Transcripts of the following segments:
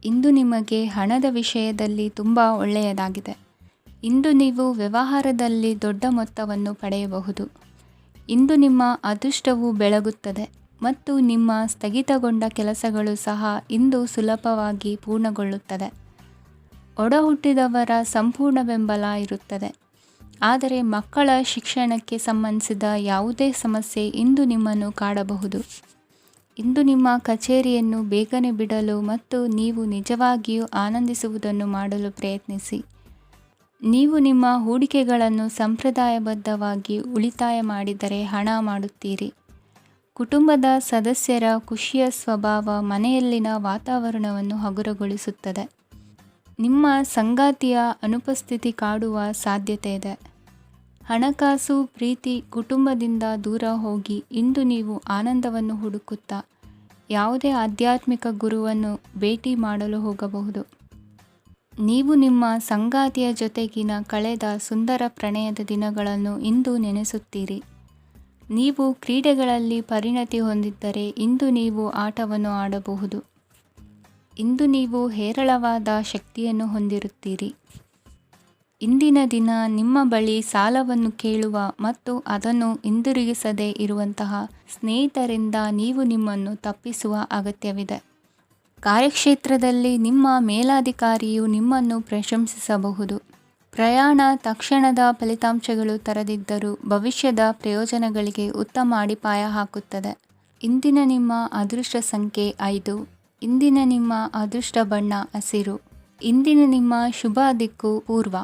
ಇಂದು ನಿಮಗೆ ಹಣದ ವಿಷಯದಲ್ಲಿ ತುಂಬ ಒಳ್ಳೆಯದಾಗಿದೆ. ಇಂದು ನೀವು ವ್ಯವಹಾರದಲ್ಲಿ ದೊಡ್ಡ ಮೊತ್ತವನ್ನು ಪಡೆಯಬಹುದು. ಇಂದು ನಿಮ್ಮ ಅದೃಷ್ಟವು ಬೆಳಗುತ್ತದೆ ಮತ್ತು ನಿಮ್ಮ ಸ್ಥಗಿತಗೊಂಡ ಕೆಲಸಗಳು ಸಹ ಇಂದು ಸುಲಭವಾಗಿ ಪೂರ್ಣಗೊಳ್ಳುತ್ತದೆ. ಒಡಹುಟ್ಟಿದವರ ಸಂಪೂರ್ಣ ಬೆಂಬಲ ಇರುತ್ತದೆ. ಆದರೆ ಮಕ್ಕಳ ಶಿಕ್ಷಣಕ್ಕೆ ಸಂಬಂಧಿಸಿದ ಯಾವುದೇ ಸಮಸ್ಯೆ ಇಂದು ನಿಮ್ಮನ್ನು ಕಾಡಬಹುದು. ಇಂದು ನಿಮ್ಮ ಕಚೇರಿಯನ್ನು ಬೇಗನೆ ಬಿಡಲು ಮತ್ತು ನೀವು ನಿಜವಾಗಿಯೂ ಆನಂದಿಸುವುದನ್ನು ಮಾಡಲು ಪ್ರಯತ್ನಿಸಿ. ನೀವು ನಿಮ್ಮ ಹೂಡಿಕೆಗಳನ್ನು ಸಂಪ್ರದಾಯಬದ್ಧವಾಗಿ ಉಳಿತಾಯ ಮಾಡಿದರೆ ಹಣ ಮಾಡುತ್ತೀರಿ. ಕುಟುಂಬದ ಸದಸ್ಯರ ಖುಷಿಯ ಸ್ವಭಾವ ಮನೆಯಲ್ಲಿನ ವಾತಾವರಣವನ್ನು ಹಗುರಗೊಳಿಸುತ್ತದೆ. ನಿಮ್ಮ ಸಂಗಾತಿಯ ಅನುಪಸ್ಥಿತಿ ಕಾಡುವ ಸಾಧ್ಯತೆ ಇದೆ. ಹಣಕಾಸು, ಪ್ರೀತಿ, ಕುಟುಂಬದಿಂದ ದೂರ ಹೋಗಿ ಇಂದು ನೀವು ಆನಂದವನ್ನು ಹುಡುಕುತ್ತಾ ಯಾವುದೇ ಆಧ್ಯಾತ್ಮಿಕ ಗುರುವನ್ನು ಭೇಟಿ ಮಾಡಲು ಹೋಗಬಹುದು. ನೀವು ನಿಮ್ಮ ಸಂಗಾತಿಯ ಜೊತೆಗಿನ ಕಳೆದ ಸುಂದರ ಪ್ರಣಯದ ದಿನಗಳನ್ನು ಇಂದು ನೆನೆಸುತ್ತೀರಿ. ನೀವು ಕ್ರೀಡೆಗಳಲ್ಲಿ ಪರಿಣತಿ ಹೊಂದಿದ್ದರೆ ಇಂದು ನೀವು ಆಟವನ್ನು ಆಡಬಹುದು. ಇಂದು ನೀವು ಹೇರಳವಾದ ಶಕ್ತಿಯನ್ನು ಹೊಂದಿರುತ್ತೀರಿ. ಇಂದಿನ ದಿನ ನಿಮ್ಮ ಬಳಿ ಸಾಲವನ್ನು ಕೇಳುವ ಮತ್ತು ಅದನ್ನು ಹಿಂದಿರುಗಿಸದೇ ಇರುವಂತಹ ಸ್ನೇಹಿತರಿಂದ ನೀವು ನಿಮ್ಮನ್ನು ತಪ್ಪಿಸುವ ಅಗತ್ಯವಿದೆ. ಕಾರ್ಯಕ್ಷೇತ್ರದಲ್ಲಿ ನಿಮ್ಮ ಮೇಲಾಧಿಕಾರಿಯು ನಿಮ್ಮನ್ನು ಪ್ರಶಂಸಿಸಬಹುದು. ಪ್ರಯಾಣ ತಕ್ಷಣದ ಫಲಿತಾಂಶಗಳು ತರದಿದ್ದರೂ ಭವಿಷ್ಯದ ಪ್ರಯೋಜನಗಳಿಗೆ ಉತ್ತಮ ಅಡಿಪಾಯ ಹಾಕುತ್ತದೆ. ಇಂದಿನ ನಿಮ್ಮ ಅದೃಷ್ಟ ಸಂಖ್ಯೆ 5. ಇಂದಿನ ನಿಮ್ಮ ಅದೃಷ್ಟ ಬಣ್ಣ ಹಸಿರು. ಇಂದಿನ ನಿಮ್ಮ ಶುಭ ದಿಕ್ಕು ಪೂರ್ವ.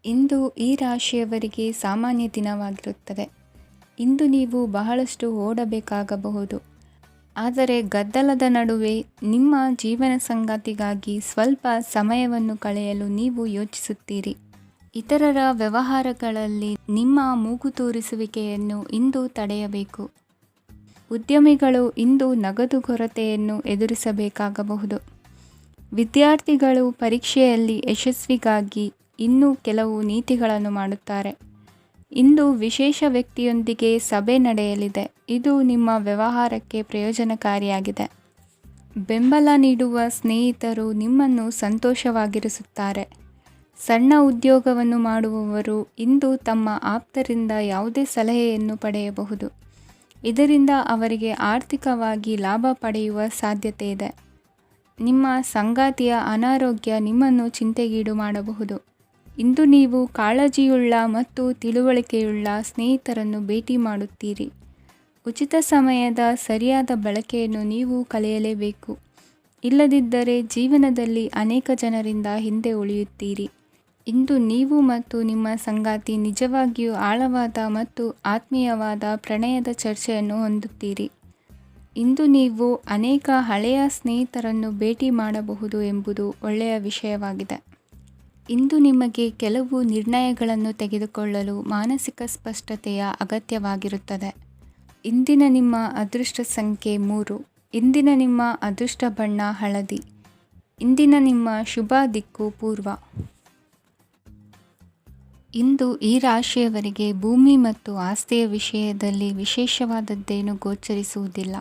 ಇಂದು ಈ ರಾಶಿಯವರಿಗೆ ಸಾಮಾನ್ಯ ದಿನವಾಗಿರುತ್ತದೆ. ಇಂದು ನೀವು ಬಹಳಷ್ಟು ಓಡಬೇಕಾಗಬಹುದು. ಆದರೆ ಗದ್ದಲದ ನಡುವೆ ನಿಮ್ಮ ಜೀವನ ಸಂಗಾತಿಗಾಗಿ ಸ್ವಲ್ಪ ಸಮಯವನ್ನು ಕಳೆಯಲು ನೀವು ಯೋಚಿಸುತ್ತೀರಿ. ಇತರರ ವ್ಯವಹಾರಗಳಲ್ಲಿ ನಿಮ್ಮ ಮೂಗು ತೂರಿಸುವಿಕೆಯನ್ನು ಇಂದು ತಡೆಯಬೇಕು. ಉದ್ಯಮಿಗಳು ಇಂದು ನಗದು ಕೊರತೆಯನ್ನು ಎದುರಿಸಬೇಕಾಗಬಹುದು. ವಿದ್ಯಾರ್ಥಿಗಳು ಪರೀಕ್ಷೆಯಲ್ಲಿ ಯಶಸ್ವಿಗಾಗಿ ಇನ್ನೂ ಕೆಲವು ನೀತಿಗಳನ್ನು ಮಾಡುತ್ತಾರೆ. ಇಂದು ವಿಶೇಷ ವ್ಯಕ್ತಿಯೊಂದಿಗೆ ಸಭೆ ನಡೆಯಲಿದೆ. ಇದು ನಿಮ್ಮ ವ್ಯವಹಾರಕ್ಕೆ ಪ್ರಯೋಜನಕಾರಿಯಾಗಿದೆ. ಬೆಂಬಲ ನೀಡುವ ಸ್ನೇಹಿತರು ನಿಮ್ಮನ್ನು ಸಂತೋಷವಾಗಿರಿಸುತ್ತಾರೆ. ಸಣ್ಣ ಉದ್ಯೋಗವನ್ನು ಮಾಡುವವರು ಇಂದು ತಮ್ಮ ಆಪ್ತರಿಂದ ಯಾವುದೇ ಸಲಹೆಯನ್ನು ಪಡೆಯಬಹುದು. ಇದರಿಂದ ಅವರಿಗೆ ಆರ್ಥಿಕವಾಗಿ ಲಾಭ ಪಡೆಯುವ ಸಾಧ್ಯತೆ ಇದೆ. ನಿಮ್ಮ ಸಂಗಾತಿಯ ಅನಾರೋಗ್ಯ ನಿಮ್ಮನ್ನು ಚಿಂತೆಗೀಡು ಮಾಡಬಹುದು. ಇಂದು ನೀವು ಕಾಳಜಿಯುಳ್ಳ ಮತ್ತು ತಿಳುವಳಿಕೆಯುಳ್ಳ ಸ್ನೇಹಿತರನ್ನು ಭೇಟಿ ಮಾಡುತ್ತೀರಿ. ಉಚಿತ ಸಮಯದ ಸರಿಯಾದ ಬಳಕೆಯನ್ನು ನೀವು ಕಲಿಯಲೇಬೇಕು. ಇಲ್ಲದಿದ್ದರೆ ಜೀವನದಲ್ಲಿ ಅನೇಕ ಜನರಿಂದ ಹಿಂದೆ ಉಳಿಯುತ್ತೀರಿ. ಇಂದು ನೀವು ಮತ್ತು ನಿಮ್ಮ ಸಂಗಾತಿ ನಿಜವಾಗಿಯೂ ಆಳವಾದ ಮತ್ತು ಆತ್ಮೀಯವಾದ ಪ್ರಣಯದ ಚರ್ಚೆಯನ್ನು ಹೊಂದುತ್ತೀರಿ. ಇಂದು ನೀವು ಅನೇಕ ಹಳೆಯ ಸ್ನೇಹಿತರನ್ನು ಭೇಟಿ ಮಾಡಬಹುದು ಎಂಬುದು ಒಳ್ಳೆಯ ವಿಷಯವಾಗಿದೆ. ಇಂದು ನಿಮಗೆ ಕೆಲವು ನಿರ್ಣಯಗಳನ್ನು ತೆಗೆದುಕೊಳ್ಳಲು ಮಾನಸಿಕ ಸ್ಪಷ್ಟತೆಯ ಅಗತ್ಯವಾಗಿರುತ್ತದೆ. ಇಂದಿನ ನಿಮ್ಮ ಅದೃಷ್ಟ ಸಂಖ್ಯೆ 3. ಇಂದಿನ ನಿಮ್ಮ ಅದೃಷ್ಟ ಬಣ್ಣ ಹಳದಿ. ಇಂದಿನ ನಿಮ್ಮ ಶುಭ ದಿಕ್ಕು ಪೂರ್ವ. ಇಂದು ಈ ರಾಶಿಯವರಿಗೆ ಭೂಮಿ ಮತ್ತು ಆಸ್ತಿಯ ವಿಷಯದಲ್ಲಿ ವಿಶೇಷವಾದದ್ದೇನು ಗೋಚರಿಸುವುದಿಲ್ಲ.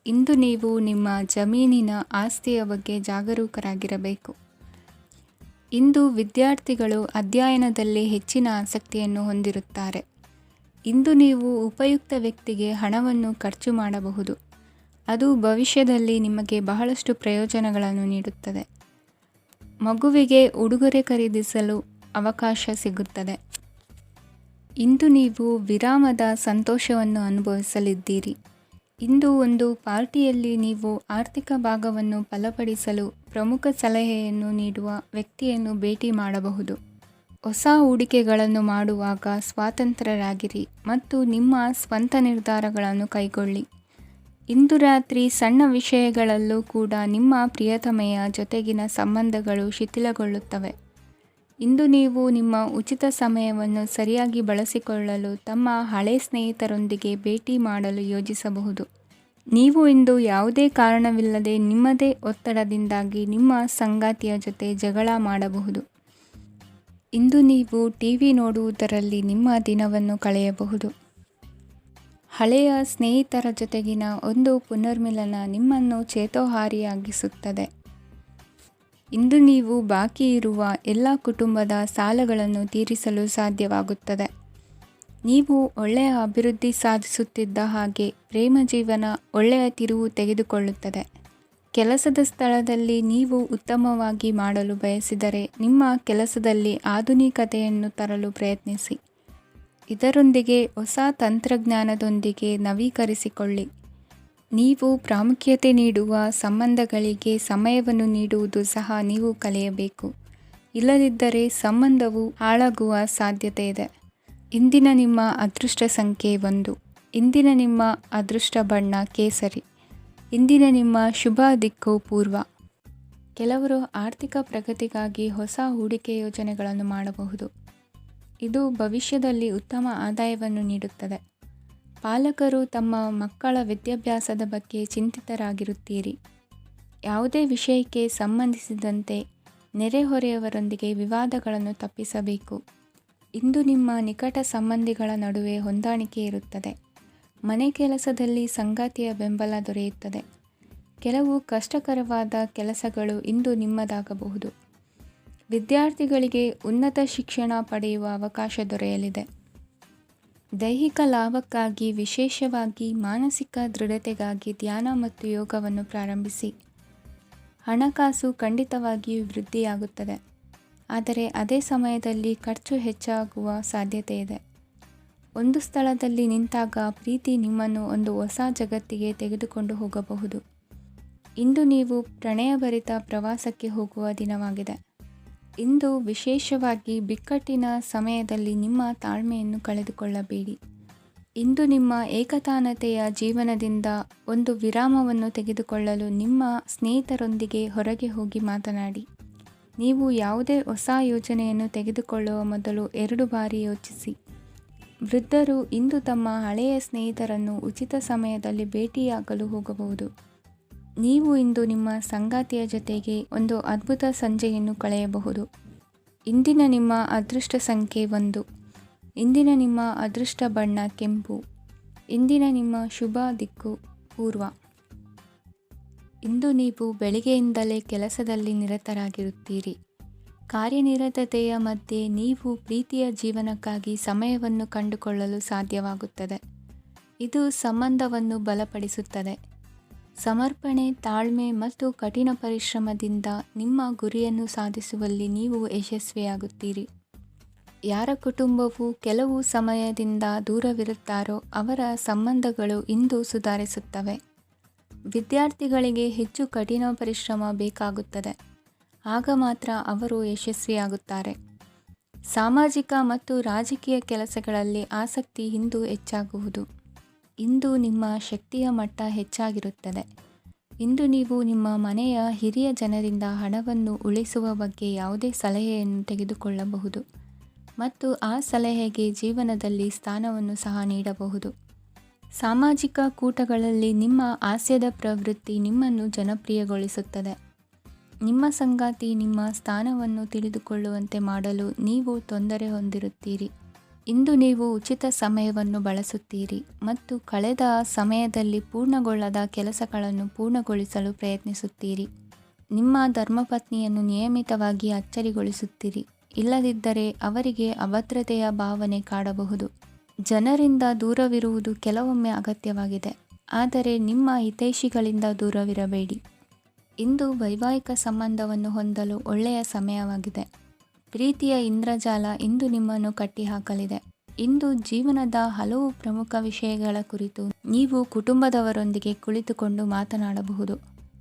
ಇಂದು ನೀವು ನಿಮ್ಮ ಜಮೀನಿನ ಆಸ್ತಿಯ ಬಗ್ಗೆ ಜಾಗರೂಕರಾಗಿರಬೇಕು. ಇಂದು ವಿದ್ಯಾರ್ಥಿಗಳು ಅಧ್ಯಯನದಲ್ಲಿ ಹೆಚ್ಚಿನ ಆಸಕ್ತಿಯನ್ನು ಹೊಂದಿರುತ್ತಾರೆ. ಇಂದು ನೀವು ಉಪಯುಕ್ತ ವ್ಯಕ್ತಿಗೆ ಹಣವನ್ನು ಖರ್ಚು ಮಾಡಬಹುದು. ಅದು ಭವಿಷ್ಯದಲ್ಲಿ ನಿಮಗೆ ಬಹಳಷ್ಟು ಪ್ರಯೋಜನಗಳನ್ನು ನೀಡುತ್ತದೆ. ಮಗುವಿಗೆ ಉಡುಗೊರೆ ಖರೀದಿಸಲು ಅವಕಾಶ ಸಿಗುತ್ತದೆ. ಇಂದು ನೀವು ವಿರಾಮದ ಸಂತೋಷವನ್ನು ಅನುಭವಿಸಲಿದ್ದೀರಿ. ಇಂದು ಒಂದು ಪಾರ್ಟಿಯಲ್ಲಿ ನೀವು ಆರ್ಥಿಕ ಭಾಗವನ್ನು ಬಲಪಡಿಸಲು ಪ್ರಮುಖ ಸಲಹೆಯನ್ನು ನೀಡುವ ವ್ಯಕ್ತಿಯನ್ನು ಭೇಟಿ ಮಾಡಬಹುದು. ಹೊಸ ಹೂಡಿಕೆಗಳನ್ನು ಮಾಡುವಾಗ ಸ್ವತಂತ್ರರಾಗಿರಿ ಮತ್ತು ನಿಮ್ಮ ಸ್ವಂತ ನಿರ್ಧಾರಗಳನ್ನು ಕೈಗೊಳ್ಳಿ. ಇಂದು ರಾತ್ರಿ ಸಣ್ಣ ವಿಷಯಗಳಲ್ಲೂ ಕೂಡ ನಿಮ್ಮ ಪ್ರಿಯತಮೆಯ ಜೊತೆಗಿನ ಸಂಬಂಧಗಳು ಶಿಥಿಲಗೊಳ್ಳುತ್ತವೆ. ಇಂದು ನೀವು ನಿಮ್ಮ ಉಚಿತ ಸಮಯವನ್ನು ಸರಿಯಾಗಿ ಬಳಸಿಕೊಳ್ಳಲು ತಮ್ಮ ಹಳೆ ಸ್ನೇಹಿತರೊಂದಿಗೆ ಭೇಟಿ ಮಾಡಲು ಯೋಜಿಸಬಹುದು. ನೀವು ಇಂದು ಯಾವುದೇ ಕಾರಣವಿಲ್ಲದೆ ನಿಮ್ಮದೇ ಒತ್ತಡದಿಂದಾಗಿ ನಿಮ್ಮ ಸಂಗಾತಿಯ ಜೊತೆ ಜಗಳ ಮಾಡಬಹುದು. ಇಂದು ನೀವು ಟಿವಿ ನೋಡುವುದರಲ್ಲಿ ನಿಮ್ಮ ದಿನವನ್ನು ಕಳೆಯಬಹುದು. ಹಳೆಯ ಸ್ನೇಹಿತರ ಜೊತೆಗಿನ ಒಂದು ಪುನರ್ಮಿಲನ ನಿಮ್ಮನ್ನು ಚೇತೋಹಾರಿಯಾಗಿಸುತ್ತದೆ. ಇಂದು ನೀವು ಬಾಕಿ ಇರುವ ಎಲ್ಲ ಕುಟುಂಬದ ಸಾಲಗಳನ್ನು ತೀರಿಸಲು ಸಾಧ್ಯವಾಗುತ್ತದೆ. ನೀವು ಒಳ್ಳೆಯ ಅಭಿವೃದ್ಧಿ ಸಾಧಿಸುತ್ತಿದ್ದ ಹಾಗೆ ಪ್ರೇಮ ಜೀವನ ಒಳ್ಳೆಯ ತಿರುವು ತೆಗೆದುಕೊಳ್ಳುತ್ತದೆ. ಕೆಲಸದ ಸ್ಥಳದಲ್ಲಿ ನೀವು ಉತ್ತಮವಾಗಿ ಮಾಡಲು ಬಯಸಿದರೆ ನಿಮ್ಮ ಕೆಲಸದಲ್ಲಿ ಆಧುನಿಕತೆಯನ್ನು ತರಲು ಪ್ರಯತ್ನಿಸಿ. ಇದರೊಂದಿಗೆ ಹೊಸ ತಂತ್ರಜ್ಞಾನದೊಂದಿಗೆ ನವೀಕರಿಸಿಕೊಳ್ಳಿ. ನೀವು ಪ್ರಾಮುಖ್ಯತೆ ನೀಡುವ ಸಂಬಂಧಗಳಿಗೆ ಸಮಯವನ್ನು ನೀಡುವುದು ಸಹ ನೀವು ಕಲಿಯಬೇಕು. ಇಲ್ಲದಿದ್ದರೆ ಸಂಬಂಧವು ಹಾಳಾಗುವ ಸಾಧ್ಯತೆ ಇದೆ. ಇಂದಿನ ನಿಮ್ಮ ಅದೃಷ್ಟ ಸಂಖ್ಯೆ 1. ಇಂದಿನ ನಿಮ್ಮ ಅದೃಷ್ಟ ಬಣ್ಣ ಕೇಸರಿ. ಇಂದಿನ ನಿಮ್ಮ ಶುಭ ದಿಕ್ಕು ಪೂರ್ವ. ಕೆಲವರು ಆರ್ಥಿಕ ಪ್ರಗತಿಗಾಗಿ ಹೊಸ ಹೂಡಿಕೆ ಯೋಜನೆಗಳನ್ನು ಮಾಡಬಹುದು. ಇದು ಭವಿಷ್ಯದಲ್ಲಿ ಉತ್ತಮ ಆದಾಯವನ್ನು ನೀಡುತ್ತದೆ. ಪಾಲಕರು ತಮ್ಮ ಮಕ್ಕಳ ವಿದ್ಯಾಭ್ಯಾಸದ ಬಗ್ಗೆ ಚಿಂತಿತರಾಗಿರುತ್ತೀರಿ. ಯಾವುದೇ ವಿಷಯಕ್ಕೆ ಸಂಬಂಧಿಸಿದಂತೆ ನೆರೆಹೊರೆಯವರೊಂದಿಗೆ ವಿವಾದಗಳನ್ನು ತಪ್ಪಿಸಬೇಕು. ಇಂದು ನಿಮ್ಮ ನಿಕಟ ಸಂಬಂಧಿಗಳ ನಡುವೆ ಹೊಂದಾಣಿಕೆ ಇರುತ್ತದೆ. ಮನೆ ಕೆಲಸದಲ್ಲಿ ಸಂಗಾತಿಯ ಬೆಂಬಲ ದೊರೆಯುತ್ತದೆ. ಕೆಲವು ಕಷ್ಟಕರವಾದ ಕೆಲಸಗಳು ಇಂದು ನಿಮ್ಮದಾಗಬಹುದು. ವಿದ್ಯಾರ್ಥಿಗಳಿಗೆ ಉನ್ನತ ಶಿಕ್ಷಣ ಪಡೆಯುವ ಅವಕಾಶ ದೊರೆಯಲಿದೆ. ದೈಹಿಕ ಲಾಭಕ್ಕಾಗಿ, ವಿಶೇಷವಾಗಿ ಮಾನಸಿಕ ದೃಢತೆಗಾಗಿ ಧ್ಯಾನ ಮತ್ತು ಯೋಗವನ್ನು ಪ್ರಾರಂಭಿಸಿ. ಹಣಕಾಸು ಖಂಡಿತವಾಗಿಯೂ ವೃದ್ಧಿಯಾಗುತ್ತದೆ, ಆದರೆ ಅದೇ ಸಮಯದಲ್ಲಿ ಖರ್ಚು ಹೆಚ್ಚಾಗುವ ಸಾಧ್ಯತೆ ಇದೆ. ಒಂದು ಸ್ಥಳದಲ್ಲಿ ನಿಂತಾಗ ಪ್ರೀತಿ ನಿಮ್ಮನ್ನು ಒಂದು ಹೊಸ ಜಗತ್ತಿಗೆ ತೆಗೆದುಕೊಂಡು ಹೋಗಬಹುದು. ಇಂದು ನೀವು ಪ್ರಣಯಭರಿತ ಪ್ರವಾಸಕ್ಕೆ ಹೋಗುವ ದಿನವಾಗಿದೆ. ಇಂದು ವಿಶೇಷವಾಗಿ ಬಿಕ್ಕಟ್ಟಿನ ಸಮಯದಲ್ಲಿ ನಿಮ್ಮ ತಾಳ್ಮೆಯನ್ನು ಕಳೆದುಕೊಳ್ಳಬೇಡಿ. ಇಂದು ನಿಮ್ಮ ಏಕತಾನತೆಯ ಜೀವನದಿಂದ ಒಂದು ವಿರಾಮವನ್ನು ತೆಗೆದುಕೊಳ್ಳಲು ನಿಮ್ಮ ಸ್ನೇಹಿತರೊಂದಿಗೆ ಹೊರಗೆ ಹೋಗಿ ಮಾತನಾಡಿ. ನೀವು ಯಾವುದೇ ಹೊಸ ಯೋಜನೆಯನ್ನು ತೆಗೆದುಕೊಳ್ಳುವ ಮೊದಲು 2 ಬಾರಿ ಯೋಚಿಸಿ. ವೃದ್ಧರು ಇಂದು ತಮ್ಮ ಹಳೆಯ ಸ್ನೇಹಿತರನ್ನು ಉಚಿತ ಸಮಯದಲ್ಲಿ ಭೇಟಿಯಾಗಲು ಹೋಗಬಹುದು. ನೀವು ಇಂದು ನಿಮ್ಮ ಸಂಗಾತಿಯ ಜೊತೆಗೆ ಒಂದು ಅದ್ಭುತ ಸಂಜೆಯನ್ನು ಕಳೆಯಬಹುದು. ಇಂದಿನ ನಿಮ್ಮ ಅದೃಷ್ಟ ಸಂಖ್ಯೆ 1. ಇಂದಿನ ನಿಮ್ಮ ಅದೃಷ್ಟ ಬಣ್ಣ ಕೆಂಪು. ಇಂದಿನ ನಿಮ್ಮ ಶುಭ ದಿಕ್ಕು ಪೂರ್ವ. ಇಂದು ನೀವು ಬೆಳಿಗ್ಗೆಯಿಂದಲೇ ಕೆಲಸದಲ್ಲಿ ನಿರತರಾಗಿರುತ್ತೀರಿ. ಕಾರ್ಯನಿರತತೆಯ ಮಧ್ಯೆ ನೀವು ಪ್ರೀತಿಯ ಜೀವನಕ್ಕಾಗಿ ಸಮಯವನ್ನು ಕಂಡುಕೊಳ್ಳಲು ಸಾಧ್ಯವಾಗುತ್ತದೆ. ಇದು ಸಂಬಂಧವನ್ನು ಬಲಪಡಿಸುತ್ತದೆ. ಸಮರ್ಪಣೆ, ತಾಳ್ಮೆ ಮತ್ತು ಕಠಿಣ ಪರಿಶ್ರಮದಿಂದ ನಿಮ್ಮ ಗುರಿಯನ್ನು ಸಾಧಿಸುವಲ್ಲಿ ನೀವು ಯಶಸ್ವಿಯಾಗುತ್ತೀರಿ. ಯಾರ ಕುಟುಂಬವು ಕೆಲವು ಸಮಯದಿಂದ ದೂರವಿರುತ್ತಾರೋ ಅವರ ಸಂಬಂಧಗಳು ಇಂದು ಸುಧಾರಿಸುತ್ತವೆ. ವಿದ್ಯಾರ್ಥಿಗಳಿಗೆ ಹೆಚ್ಚು ಕಠಿಣ ಪರಿಶ್ರಮ ಬೇಕಾಗುತ್ತದೆ. ಆಗ ಮಾತ್ರ ಅವರು ಯಶಸ್ವಿಯಾಗುತ್ತಾರೆ. ಸಾಮಾಜಿಕ ಮತ್ತು ರಾಜಕೀಯ ಕೆಲಸಗಳಲ್ಲಿ ಆಸಕ್ತಿ ಇಂದು ಹೆಚ್ಚಾಗುವುದು. ಇಂದು ನಿಮ್ಮ ಶಕ್ತಿಯ ಮಟ್ಟ ಹೆಚ್ಚಾಗಿರುತ್ತದೆ. ಇಂದು ನೀವು ನಿಮ್ಮ ಮನೆಯ ಹಿರಿಯ ಜನರಿಂದ ಹಣವನ್ನು ಉಳಿಸುವ ಬಗ್ಗೆ ಯಾವುದೇ ಸಲಹೆಯನ್ನು ತೆಗೆದುಕೊಳ್ಳಬಹುದು ಮತ್ತು ಆ ಸಲಹೆಗೆ ಜೀವನದಲ್ಲಿ ಸ್ಥಾನವನ್ನು ಸಹ ನೀಡಬಹುದು. ಸಾಮಾಜಿಕ ಕೂಟಗಳಲ್ಲಿ ನಿಮ್ಮ ಹಾಸ್ಯದ ಪ್ರವೃತ್ತಿ ನಿಮ್ಮನ್ನು ಜನಪ್ರಿಯಗೊಳಿಸುತ್ತದೆ. ನಿಮ್ಮ ಸಂಗಾತಿ ನಿಮ್ಮ ಸ್ಥಾನವನ್ನು ತಿಳಿದುಕೊಳ್ಳುವಂತೆ ಮಾಡಲು ನೀವು ತೊಂದರೆ ಹೊಂದಿರುತ್ತೀರಿ. ಇಂದು ನೀವು ಉಚಿತ ಸಮಯವನ್ನು ಬಳಸುತ್ತೀರಿ ಮತ್ತು ಕಳೆದ ಸಮಯದಲ್ಲಿ ಪೂರ್ಣಗೊಳ್ಳದ ಕೆಲಸಗಳನ್ನು ಪೂರ್ಣಗೊಳಿಸಲು ಪ್ರಯತ್ನಿಸುತ್ತೀರಿ. ನಿಮ್ಮ ಧರ್ಮಪತ್ನಿಯನ್ನು ನಿಯಮಿತವಾಗಿ ಅಚ್ಚರಿಗೊಳಿಸುತ್ತೀರಿ. ಇಲ್ಲದಿದ್ದರೆ ಅವರಿಗೆ ಅಭದ್ರತೆಯ ಭಾವನೆ ಕಾಡಬಹುದು. ಜನರಿಂದ ದೂರವಿರುವುದು ಕೆಲವೊಮ್ಮೆ ಅಗತ್ಯವಾಗಿದೆ, ಆದರೆ ನಿಮ್ಮ ಹಿತೈಷಿಗಳಿಂದ ದೂರವಿರಬೇಡಿ. ಇಂದು ವೈವಾಹಿಕ ಸಂಬಂಧವನ್ನು ಹೊಂದಲು ಒಳ್ಳೆಯ ಸಮಯವಾಗಿದೆ. ಪ್ರೀತಿಯ ಇಂದ್ರಜಾಲ ಇಂದು ನಿಮ್ಮನ್ನು ಕಟ್ಟಿಹಾಕಲಿದೆ. ಇಂದು ಜೀವನದ ಹಲವು ಪ್ರಮುಖ ವಿಷಯಗಳ ಕುರಿತು ನೀವು ಕುಟುಂಬದವರೊಂದಿಗೆ ಕುಳಿತುಕೊಂಡು ಮಾತನಾಡಬಹುದು.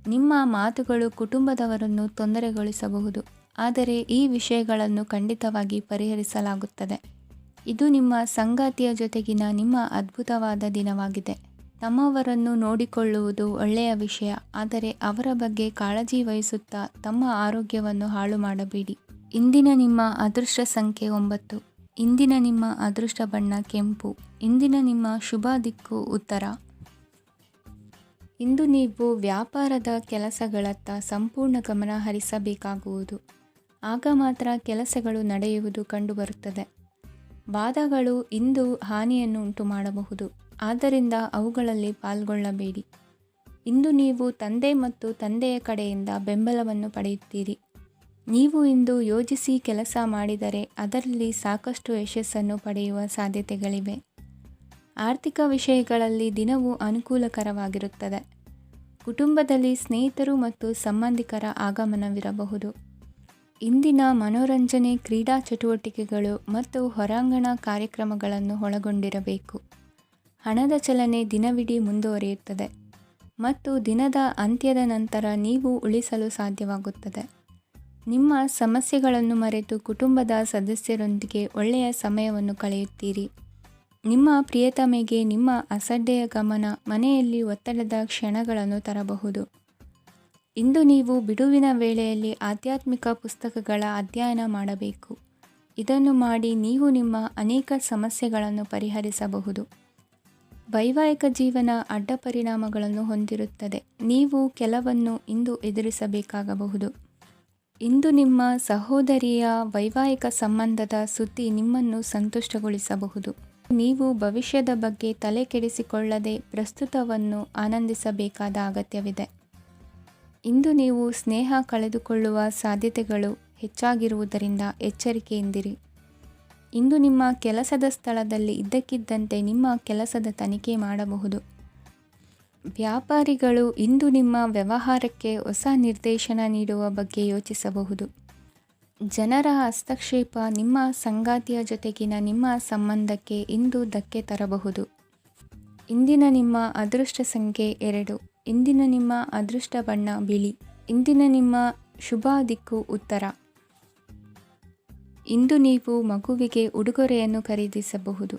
ನಿಮ್ಮ ಮಾತುಗಳು ಕುಟುಂಬದವರನ್ನು ತೊಂದರೆಗೊಳಿಸಬಹುದು, ಆದರೆ ಈ ವಿಷಯಗಳನ್ನು ಖಂಡಿತವಾಗಿ ಪರಿಹರಿಸಲಾಗುತ್ತದೆ. ಇದು ನಿಮ್ಮ ಸಂಗಾತಿಯ ಜೊತೆಗಿನ ನಿಮ್ಮ ಅದ್ಭುತವಾದ ದಿನವಾಗಿದೆ. ತಮ್ಮವರನ್ನು ನೋಡಿಕೊಳ್ಳುವುದು ಒಳ್ಳೆಯ ವಿಷಯ, ಆದರೆ ಅವರ ಬಗ್ಗೆ ಕಾಳಜಿ ವಹಿಸುತ್ತಾ ತಮ್ಮ ಆರೋಗ್ಯವನ್ನು ಹಾಳು ಮಾಡಬೇಡಿ. ಇಂದಿನ ನಿಮ್ಮ ಅದೃಷ್ಟ ಸಂಖ್ಯೆ 9. ಇಂದಿನ ನಿಮ್ಮ ಅದೃಷ್ಟ ಬಣ್ಣ ಕೆಂಪು. ಇಂದಿನ ನಿಮ್ಮ ಶುಭ ದಿಕ್ಕು ಉತ್ತರ. ಇಂದು ನೀವು ವ್ಯಾಪಾರದ ಕೆಲಸಗಳತ್ತ ಸಂಪೂರ್ಣ ಗಮನ ಹರಿಸಬೇಕಾಗುವುದು. ಆಗ ಮಾತ್ರ ಕೆಲಸಗಳು ನಡೆಯುವುದು ಕಂಡುಬರುತ್ತದೆ. ವಾದಗಳು ಇಂದು ಹಾನಿಯನ್ನು ಉಂಟು ಮಾಡಬಹುದು, ಆದ್ದರಿಂದ ಅವುಗಳಲ್ಲಿ ಪಾಲ್ಗೊಳ್ಳಬೇಡಿ. ಇಂದು ನೀವು ತಂದೆ ಮತ್ತು ತಂದೆಯ ಕಡೆಯಿಂದ ಬೆಂಬಲವನ್ನು ಪಡೆಯುತ್ತೀರಿ. ನೀವು ಇಂದು ಯೋಜಿಸಿ ಕೆಲಸ ಮಾಡಿದರೆ ಅದರಲ್ಲಿ ಸಾಕಷ್ಟು ಯಶಸ್ಸನ್ನು ಪಡೆಯುವ ಸಾಧ್ಯತೆಗಳಿವೆ. ಆರ್ಥಿಕ ವಿಷಯಗಳಲ್ಲಿ ದಿನವೂ ಅನುಕೂಲಕರವಾಗಿರುತ್ತದೆ. ಕುಟುಂಬದಲ್ಲಿ ಸ್ನೇಹಿತರು ಮತ್ತು ಸಂಬಂಧಿಕರ ಆಗಮನವಿರಬಹುದು. ಇಂದಿನ ಮನೋರಂಜನೆ ಕ್ರೀಡಾ ಚಟುವಟಿಕೆಗಳು ಮತ್ತು ಹೊರಾಂಗಣ ಕಾರ್ಯಕ್ರಮಗಳನ್ನು ಒಳಗೊಂಡಿರಬೇಕು. ಹಣದ ಚಲನೆ ದಿನವಿಡೀ ಮುಂದುವರಿಯುತ್ತದೆ ಮತ್ತು ದಿನದ ಅಂತ್ಯದ ನಂತರ ನೀವು ಉಳಿಸಲು ಸಾಧ್ಯವಾಗುತ್ತದೆ. ನಿಮ್ಮ ಸಮಸ್ಯೆಗಳನ್ನು ಮರೆತು ಕುಟುಂಬದ ಸದಸ್ಯರೊಂದಿಗೆ ಒಳ್ಳೆಯ ಸಮಯವನ್ನು ಕಳೆಯುತ್ತೀರಿ. ನಿಮ್ಮ ಪ್ರಿಯತಮೆಗೆ ನಿಮ್ಮ ಅಸಡ್ಡೆಯ ಗಮನ ಮನೆಯಲ್ಲಿ ಒತ್ತಡದ ಕ್ಷಣಗಳನ್ನು ತರಬಹುದು. ಇಂದು ನೀವು ಬಿಡುವಿನ ವೇಳೆಯಲ್ಲಿ ಆಧ್ಯಾತ್ಮಿಕ ಪುಸ್ತಕಗಳ ಅಧ್ಯಯನ ಮಾಡಬೇಕು. ಇದನ್ನು ಮಾಡಿ ನೀವು ನಿಮ್ಮ ಅನೇಕ ಸಮಸ್ಯೆಗಳನ್ನು ಪರಿಹರಿಸಬಹುದು. ವೈವಾಹಿಕ ಜೀವನ ಅಡ್ಡ ಪರಿಣಾಮಗಳನ್ನು ಹೊಂದಿರುತ್ತದೆ. ನೀವು ಕೆಲವನ್ನು ಇಂದು ಎದುರಿಸಬೇಕಾಗಬಹುದು. ಇಂದು ನಿಮ್ಮ ಸಹೋದರಿಯ ವೈವಾಹಿಕ ಸಂಬಂಧದ ಸುದ್ದಿ ನಿಮ್ಮನ್ನು ಸಂತುಷ್ಟಗೊಳಿಸಬಹುದು. ನೀವು ಭವಿಷ್ಯದ ಬಗ್ಗೆ ತಲೆ ಕೆಡಿಸಿಕೊಳ್ಳದೆ ಪ್ರಸ್ತುತವನ್ನು ಆನಂದಿಸಬೇಕಾದ ಅಗತ್ಯವಿದೆ. ಇಂದು ನೀವು ಸ್ನೇಹ ಕಳೆದುಕೊಳ್ಳುವ ಸಾಧ್ಯತೆಗಳು ಹೆಚ್ಚಾಗಿರುವುದರಿಂದ ಎಚ್ಚರಿಕೆಯಿಂದಿರಿ. ಇಂದು ನಿಮ್ಮ ಕೆಲಸದ ಸ್ಥಳದಲ್ಲಿ ಇದ್ದಕ್ಕಿದ್ದಂತೆ ನಿಮ್ಮ ಕೆಲಸದ ತನಿಖೆ ಮಾಡಬಹುದು. ವ್ಯಾಪಾರಿಗಳು ಇಂದು ನಿಮ್ಮ ವ್ಯವಹಾರಕ್ಕೆ ಹೊಸ ನಿರ್ದೇಶನ ನೀಡುವ ಬಗ್ಗೆ ಯೋಚಿಸಬಹುದು. ಜನರ ಹಸ್ತಕ್ಷೇಪ ನಿಮ್ಮ ಸಂಗಾತಿಯ ಜೊತೆಗಿನ ನಿಮ್ಮ ಸಂಬಂಧಕ್ಕೆ ಇಂದು ಧಕ್ಕೆ ತರಬಹುದು. ಇಂದಿನ ನಿಮ್ಮ ಅದೃಷ್ಟ ಸಂಖ್ಯೆ 2. ಇಂದಿನ ನಿಮ್ಮ ಅದೃಷ್ಟ ಬಣ್ಣ ಬಿಳಿ. ಇಂದಿನ ನಿಮ್ಮ ಶುಭ ದಿಕ್ಕು ಉತ್ತರ. ಇಂದು ನೀವು ಮಗುವಿಗೆ ಉಡುಗೊರೆಯನ್ನು ಖರೀದಿಸಬಹುದು.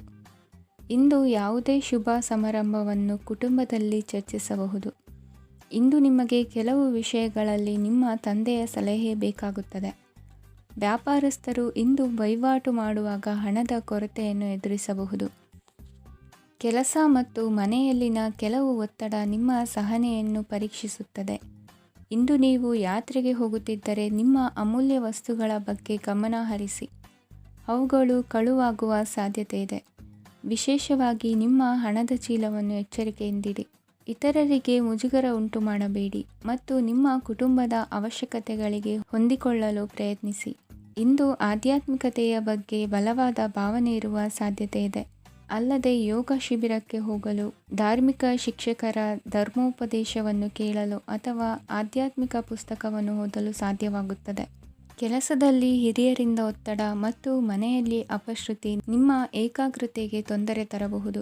ಇಂದು ಯಾವುದೇ ಶುಭ ಸಮಾರಂಭವನ್ನು ಕುಟುಂಬದಲ್ಲಿ ಚರ್ಚಿಸಬಹುದು. ಇಂದು ನಿಮಗೆ ಕೆಲವು ವಿಷಯಗಳಲ್ಲಿ ನಿಮ್ಮ ತಂದೆಯ ಸಲಹೆ ಬೇಕಾಗುತ್ತದೆ. ವ್ಯಾಪಾರಸ್ಥರು ಇಂದು ವಹಿವಾಟು ಮಾಡುವಾಗ ಹಣದ ಕೊರತೆಯನ್ನು ಎದುರಿಸಬಹುದು. ಕೆಲಸ ಮತ್ತು ಮನೆಯಲ್ಲಿನ ಕೆಲವು ಒತ್ತಡ ನಿಮ್ಮ ಸಹನೆಯನ್ನು ಪರೀಕ್ಷಿಸುತ್ತದೆ. ಇಂದು ನೀವು ಯಾತ್ರೆಗೆ ಹೋಗುತ್ತಿದ್ದರೆ ನಿಮ್ಮ ಅಮೂಲ್ಯ ವಸ್ತುಗಳ ಬಗ್ಗೆ ಗಮನ ಹರಿಸಿ. ಅವುಗಳು ಕಳುವಾಗುವ ಸಾಧ್ಯತೆ ಇದೆ. ವಿಶೇಷವಾಗಿ ನಿಮ್ಮ ಹಣದ ಚೀಲವನ್ನು ಎಚ್ಚರಿಕೆಯಿಂದಿಡಿ. ಇತರರಿಗೆ ಮುಜುಗರ ಉಂಟು ಮಾಡಬೇಡಿ ಮತ್ತು ನಿಮ್ಮ ಕುಟುಂಬದ ಅವಶ್ಯಕತೆಗಳಿಗೆ ಹೊಂದಿಕೊಳ್ಳಲು ಪ್ರಯತ್ನಿಸಿ. ಇಂದು ಆಧ್ಯಾತ್ಮಿಕತೆಯ ಬಗ್ಗೆ ಬಲವಾದ ಭಾವನೆ ಇರುವ ಸಾಧ್ಯತೆ ಇದೆ. ಅಲ್ಲದೆ ಯೋಗ ಶಿಬಿರಕ್ಕೆ ಹೋಗಲು, ಧಾರ್ಮಿಕ ಶಿಕ್ಷಕರ ಧರ್ಮೋಪದೇಶವನ್ನು ಕೇಳಲು ಅಥವಾ ಆಧ್ಯಾತ್ಮಿಕ ಪುಸ್ತಕವನ್ನು ಓದಲು ಸಾಧ್ಯವಾಗುತ್ತದೆ. ಕೆಲಸದಲ್ಲಿ ಹಿರಿಯರಿಂದ ಒತ್ತಡ ಮತ್ತು ಮನೆಯಲ್ಲಿ ಅಪಶ್ರುತಿ ನಿಮ್ಮ ಏಕಾಗ್ರತೆಗೆ ತೊಂದರೆ ತರಬಹುದು.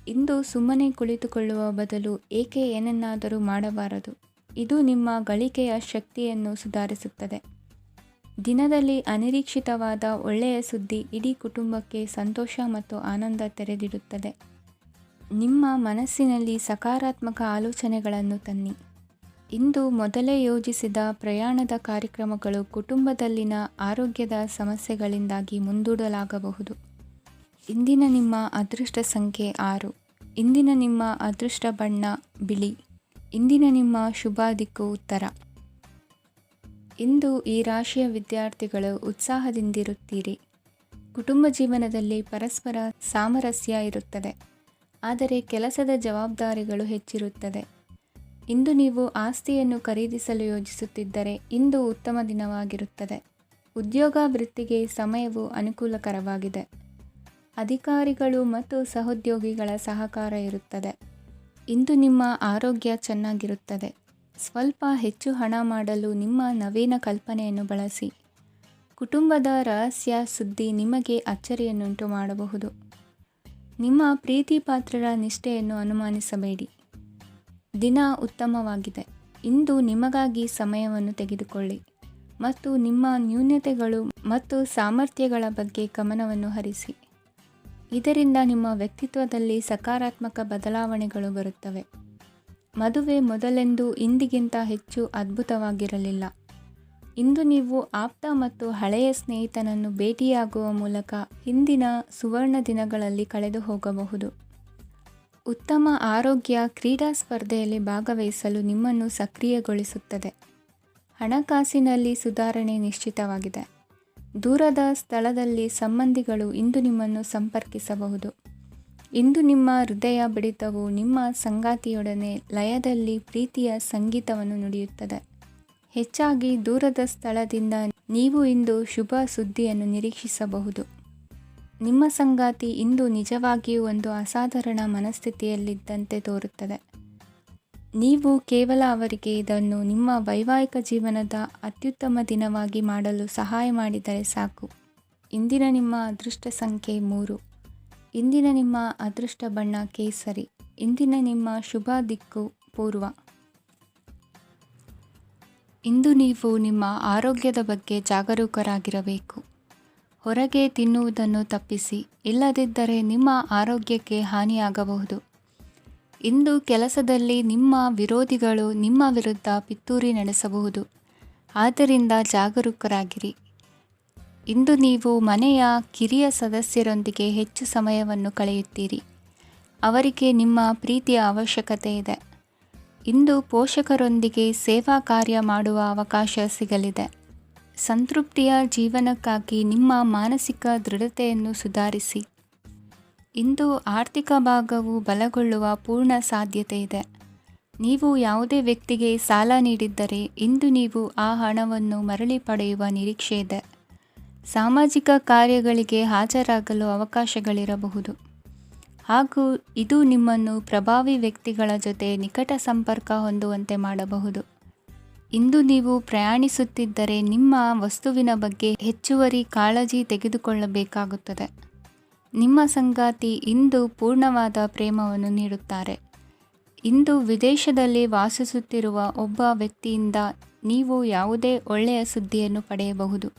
ಇಂದು ಸುಮ್ಮನೆ ಕುಳಿತುಕೊಳ್ಳುವ ಬದಲು ಏಕೆ ಏನನ್ನಾದರೂ ಮಾಡಬಾರದು. ಇದು ನಿಮ್ಮ ಗಳಿಕೆಯ ಶಕ್ತಿಯನ್ನು ಸುಧಾರಿಸುತ್ತದೆ. ದಿನದಲ್ಲಿ ಅನಿರೀಕ್ಷಿತವಾದ ಒಳ್ಳೆಯ ಸುದ್ದಿ ಇಡೀ ಕುಟುಂಬಕ್ಕೆ ಸಂತೋಷ ಮತ್ತು ಆನಂದ ತೆರೆದಿಡುತ್ತದೆ. ನಿಮ್ಮ ಮನಸ್ಸಿನಲ್ಲಿ ಸಕಾರಾತ್ಮಕ ಆಲೋಚನೆಗಳನ್ನು ತನ್ನಿ. ಇಂದು ಮೊದಲೇ ಯೋಜಿಸಿದ ಪ್ರಯಾಣದ ಕಾರ್ಯಕ್ರಮಗಳು ಕುಟುಂಬದಲ್ಲಿನ ಆರೋಗ್ಯದ ಸಮಸ್ಯೆಗಳಿಂದಾಗಿ ಮುಂದೂಡಲಾಗಬಹುದು. ಇಂದಿನ ನಿಮ್ಮ ಅದೃಷ್ಟ ಸಂಖ್ಯೆ 6. ಇಂದಿನ ನಿಮ್ಮ ಅದೃಷ್ಟ ಬಣ್ಣ ಬಿಳಿ. ಇಂದಿನ ನಿಮ್ಮ ಶುಭ ದಿಕ್ಕು ಉತ್ತರ. ಇಂದು ಈ ರಾಶಿಯ ವಿದ್ಯಾರ್ಥಿಗಳು ಉತ್ಸಾಹದಿಂದಿರುತ್ತೀರಿ. ಕುಟುಂಬ ಜೀವನದಲ್ಲಿ ಪರಸ್ಪರ ಸಾಮರಸ್ಯ ಇರುತ್ತದೆ, ಆದರೆ ಕೆಲಸದ ಜವಾಬ್ದಾರಿಗಳು ಹೆಚ್ಚಿರುತ್ತದೆ. ಇಂದು ನೀವು ಆಸ್ತಿಯನ್ನು ಖರೀದಿಸಲು ಯೋಜಿಸುತ್ತಿದ್ದರೆ ಇಂದು ಉತ್ತಮ ದಿನವಾಗಿರುತ್ತದೆ. ಉದ್ಯೋಗ ವೃತ್ತಿಗೆ ಸಮಯವು ಅನುಕೂಲಕರವಾಗಿದೆ. ಅಧಿಕಾರಿಗಳು ಮತ್ತು ಸಹೋದ್ಯೋಗಿಗಳ ಸಹಕಾರ ಇರುತ್ತದೆ. ಇಂದು ನಿಮ್ಮ ಆರೋಗ್ಯ ಚೆನ್ನಾಗಿರುತ್ತದೆ. ಸ್ವಲ್ಪ ಹೆಚ್ಚು ಹಣ ಮಾಡಲು ನಿಮ್ಮ ನವೀನ ಕಲ್ಪನೆಯನ್ನು ಬಳಸಿ. ಕುಟುಂಬದ ರಹಸ್ಯ ಸುದ್ದಿ ನಿಮಗೆ ಅಚ್ಚರಿಯನ್ನುಂಟು ಮಾಡಬಹುದು. ನಿಮ್ಮ ಪ್ರೀತಿ ಪಾತ್ರರ ನಿಷ್ಠೆಯನ್ನು ಅನುಮಾನಿಸಬೇಡಿ. ದಿನ ಉತ್ತಮವಾಗಿದೆ. ಇಂದು ನಿಮಗಾಗಿ ಸಮಯವನ್ನು ತೆಗೆದುಕೊಳ್ಳಿ ಮತ್ತು ನಿಮ್ಮ ನ್ಯೂನತೆಗಳು ಮತ್ತು ಸಾಮರ್ಥ್ಯಗಳ ಬಗ್ಗೆ ಗಮನವನ್ನು ಹರಿಸಿ. ಇದರಿಂದ ನಿಮ್ಮ ವ್ಯಕ್ತಿತ್ವದಲ್ಲಿ ಸಕಾರಾತ್ಮಕ ಬದಲಾವಣೆಗಳು ಬರುತ್ತವೆ. ಮದುವೆ ಮೊದಲೆಂದೂ ಇಂದಿಗಿಂತ ಹೆಚ್ಚು ಅದ್ಭುತವಾಗಿರಲಿಲ್ಲ. ಇಂದು ನೀವು ಆಪ್ತ ಮತ್ತು ಹಳೆಯ ಸ್ನೇಹಿತನನ್ನು ಭೇಟಿಯಾಗುವ ಮೂಲಕ ಹಿಂದಿನ ಸುವರ್ಣ ದಿನಗಳಲ್ಲಿ ಕಳೆದು ಹೋಗಬಹುದು. ಉತ್ತಮ ಆರೋಗ್ಯ ಕ್ರೀಡಾ ಸ್ಪರ್ಧೆಯಲ್ಲಿ ಭಾಗವಹಿಸಲು ನಿಮ್ಮನ್ನು ಸಕ್ರಿಯಗೊಳಿಸುತ್ತದೆ. ಹಣಕಾಸಿನಲ್ಲಿ ಸುಧಾರಣೆ ನಿಶ್ಚಿತವಾಗಿದೆ. ದೂರದ ಸ್ಥಳದಲ್ಲಿ ಸಂಬಂಧಿಗಳು ಇಂದು ನಿಮ್ಮನ್ನು ಸಂಪರ್ಕಿಸಬಹುದು. ಇಂದು ನಿಮ್ಮ ಹೃದಯ ಬಡಿತವು ನಿಮ್ಮ ಸಂಗಾತಿಯೊಡನೆ ಲಯದಲ್ಲಿ ಪ್ರೀತಿಯ ಸಂಗೀತವನ್ನು ನುಡಿಯುತ್ತದೆ. ಹೆಚ್ಚಾಗಿ ದೂರದ ಸ್ಥಳದಿಂದ ನೀವು ಇಂದು ಶುಭ ಸುದ್ದಿಯನ್ನು ನಿರೀಕ್ಷಿಸಬಹುದು. ನಿಮ್ಮ ಸಂಗಾತಿ ಇಂದು ನಿಜವಾಗಿಯೂ ಒಂದು ಅಸಾಧಾರಣ ಮನಸ್ಥಿತಿಯಲ್ಲಿದ್ದಂತೆ ತೋರುತ್ತದೆ. ನೀವು ಕೇವಲ ಅವರಿಗೆ ಇದನ್ನು ನಿಮ್ಮ ವೈವಾಹಿಕ ಜೀವನದ ಅತ್ಯುತ್ತಮ ದಿನವಾಗಿ ಮಾಡಲು ಸಹಾಯ ಮಾಡಿದರೆ ಸಾಕು. ಇಂದಿನ ನಿಮ್ಮ ಅದೃಷ್ಟ ಸಂಖ್ಯೆ 3. ಇಂದಿನ ನಿಮ್ಮ ಅದೃಷ್ಟ ಬಣ್ಣ ಕೇಸರಿ. ಇಂದಿನ ನಿಮ್ಮ ಶುಭ ದಿಕ್ಕು ಪೂರ್ವ. ಇಂದು ನೀವು ನಿಮ್ಮ ಆರೋಗ್ಯದ ಬಗ್ಗೆ ಜಾಗರೂಕರಾಗಿರಬೇಕು. ಹೊರಗೆ ತಿನ್ನುವುದನ್ನು ತಪ್ಪಿಸಿ, ಇಲ್ಲದಿದ್ದರೆ ನಿಮ್ಮ ಆರೋಗ್ಯಕ್ಕೆ ಹಾನಿಯಾಗಬಹುದು. ಇಂದು ಕೆಲಸದಲ್ಲಿ ನಿಮ್ಮ ವಿರೋಧಿಗಳು ನಿಮ್ಮ ವಿರುದ್ಧ ಪಿತೂರಿ ನಡೆಸಬಹುದು, ಆದ್ದರಿಂದ ಜಾಗರೂಕರಾಗಿರಿ. ಇಂದು ನೀವು ಮನೆಯ ಕಿರಿಯ ಸದಸ್ಯರೊಂದಿಗೆ ಹೆಚ್ಚು ಸಮಯವನ್ನು ಕಳೆಯುತ್ತೀರಿ. ಅವರಿಗೆ ನಿಮ್ಮ ಪ್ರೀತಿಯ ಅವಶ್ಯಕತೆ ಇದೆ. ಇಂದು ಪೋಷಕರೊಂದಿಗೆ ಸೇವಾ ಕಾರ್ಯ ಮಾಡುವ ಅವಕಾಶ ಸಿಗಲಿದೆ. ಸಂತೃಪ್ತಿಯ ಜೀವನಕ್ಕಾಗಿ ನಿಮ್ಮ ಮಾನಸಿಕ ದೃಢತೆಯನ್ನು ಸುಧಾರಿಸಿ. ಇಂದು ಆರ್ಥಿಕ ಭಾಗವು ಬಲಗೊಳ್ಳುವ ಪೂರ್ಣ ಸಾಧ್ಯತೆ ಇದೆ. ನೀವು ಯಾವುದೇ ವ್ಯಕ್ತಿಗೆ ಸಾಲ ನೀಡಿದ್ದರೆ ಇಂದು ನೀವು ಆ ಹಣವನ್ನು ಮರಳಿ ಪಡೆಯುವ ನಿರೀಕ್ಷೆ ಇದೆ. ಸಾಮಾಜಿಕ ಕಾರ್ಯಗಳಿಗೆ ಹಾಜರಾಗಲು ಅವಕಾಶಗಳಿರಬಹುದು ಹಾಗೂ ಇದು ನಿಮ್ಮನ್ನು ಪ್ರಭಾವಿ ವ್ಯಕ್ತಿಗಳ ಜೊತೆ ನಿಕಟ ಸಂಪರ್ಕ ಹೊಂದುವಂತೆ ಮಾಡಬಹುದು. ಇಂದು ನೀವು ಪ್ರಯಾಣಿಸುತ್ತಿದ್ದರೆ ನಿಮ್ಮ ವಸ್ತುವಿನ ಬಗ್ಗೆ ಹೆಚ್ಚುವರಿ ಕಾಳಜಿ ತೆಗೆದುಕೊಳ್ಳಬೇಕಾಗುತ್ತದೆ. ನಿಮ್ಮ ಸಂಗಾತಿ ಇಂದು ಪೂರ್ಣವಾದ ಪ್ರೇಮವನ್ನು ನೀಡುತ್ತಾರೆ. ಇಂದು ವಿದೇಶದಲ್ಲಿ ವಾಸಿಸುತ್ತಿರುವ ಒಬ್ಬ ವ್ಯಕ್ತಿಯಿಂದ ನೀವು ಯಾವುದೇ ಒಳ್ಳೆಯ ಸುದ್ದಿಯನ್ನು ಪಡೆಯಬಹುದು.